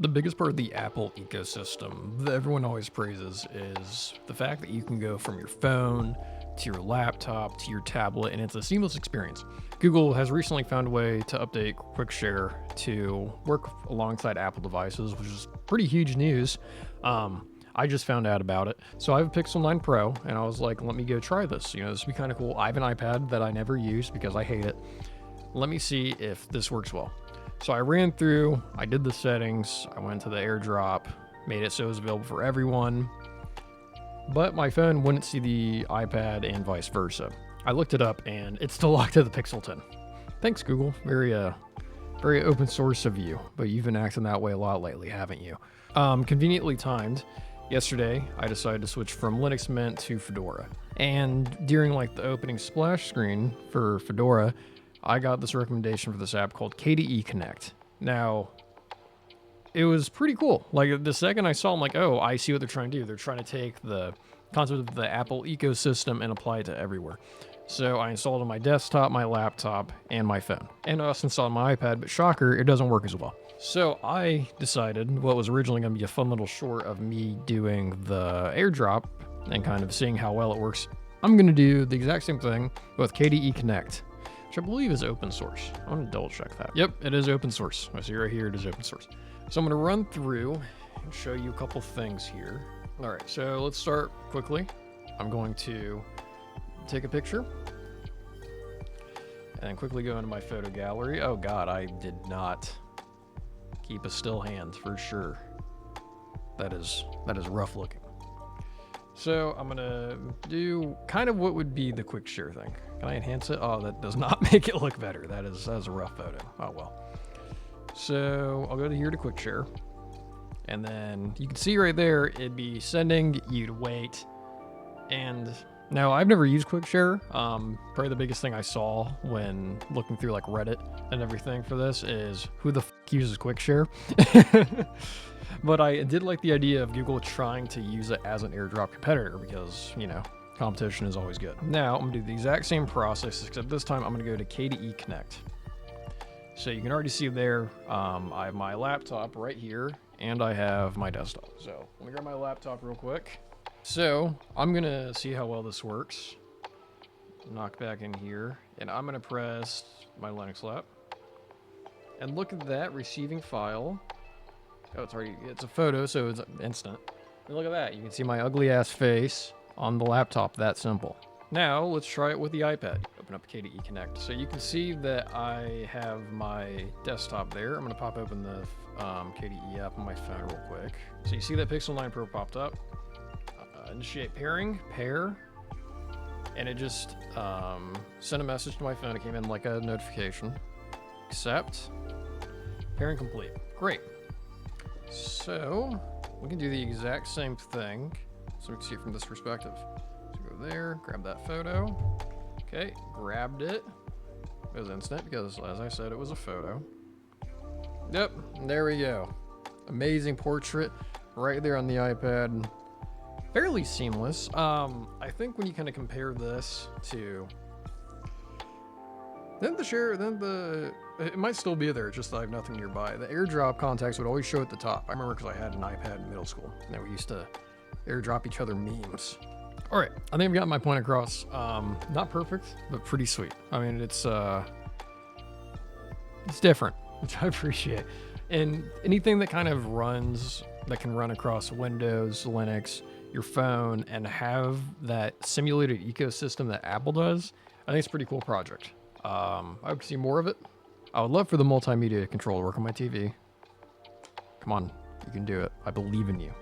The biggest part of the Apple ecosystem that everyone always praises is the fact that you can go from your phone to your laptop to your tablet, and it's a seamless experience. Google has recently found a way to update QuickShare to work alongside Apple devices, which is pretty huge news. I just found out about it. So I have a Pixel 9 Pro, and I was like, let me go try this. This would be kind of cool. I have an iPad that I never use because I hate it. Let me see if this works well. So I ran through, I did the settings, I went to the AirDrop, made it so it was available for everyone, but my phone wouldn't see the iPad and vice versa. I looked it up and it's still locked to the Pixel 10. Thanks, Google. Very open source of you, but you've been acting that way a lot lately, haven't you? Conveniently timed. Yesterday, I decided to switch from Linux Mint to Fedora. And during the opening splash screen for Fedora, I got this recommendation for this app called KDE Connect. Now, it was pretty cool. The second I saw, I'm like, oh, I see what they're trying to do. They're trying to take the concept of the Apple ecosystem and apply it to everywhere. So I installed it on my desktop, my laptop, and my phone. And I also installed on my iPad, but shocker, it doesn't work as well. So I decided what was originally going to be a fun little short of me doing the AirDrop and kind of seeing how well it works. I'm going to do the exact same thing with KDE Connect, which I believe is open source. I'm gonna double check that. Yep, it is open source. I see right here, it is open source. So I'm gonna run through and show you a couple things here. All right, so let's start quickly. I'm going to take a picture and quickly go into my photo gallery. Oh God, I did not keep a still hand for sure. That is rough looking. So I'm gonna do kind of what would be the QuickShare thing. Can I enhance it? Oh, that does not make it look better. That is a rough photo. Oh well. So I'll go to here to QuickShare, and then you can see right there it'd be sending you to wait. And now I've never used QuickShare. Probably the biggest thing I saw when looking through Reddit and everything for this is who the f uses QuickShare. But I did like the idea of Google trying to use it as an AirDrop competitor because, competition is always good. Now, I'm going to do the exact same process, except this time I'm going to go to KDE Connect. So you can already see there, I have my laptop right here, and I have my desktop. So let me grab my laptop real quick. So I'm going to see how well this works. Knock back in here, and I'm going to press my Linux lap. And look at that, receiving file. Oh, it's a photo, so it's instant. And look at that, you can see my ugly ass face on the laptop, that simple. Now, let's try it with the iPad. Open up KDE Connect. So you can see that I have my desktop there. I'm gonna pop open the KDE app on my phone real quick. So you see that Pixel 9 Pro popped up. Initiate pairing, pair. And it just sent a message to my phone. It came in like a notification. Accept. Pairing complete. Great. So we can do the exact same thing. So we can see it from this perspective. So go there, grab that photo. Okay, grabbed it. It was instant because, as I said, it was a photo. Yep, there we go. Amazing portrait right there on the iPad. Fairly seamless. I think when you kind of compare this to it might still be there, just that I have nothing nearby. The AirDrop contacts would always show at the top. I remember because I had an iPad in middle school, and we used to AirDrop each other memes. All right, I think I've got my point across. Not perfect, but pretty sweet. I mean, it's different, which I appreciate. And anything that kind of that can run across Windows, Linux, your phone, and have that simulated ecosystem that Apple does, I think it's a pretty cool project. I hope to see more of it. I would love for the multimedia control to work on my TV. Come on, you can do it. I believe in you.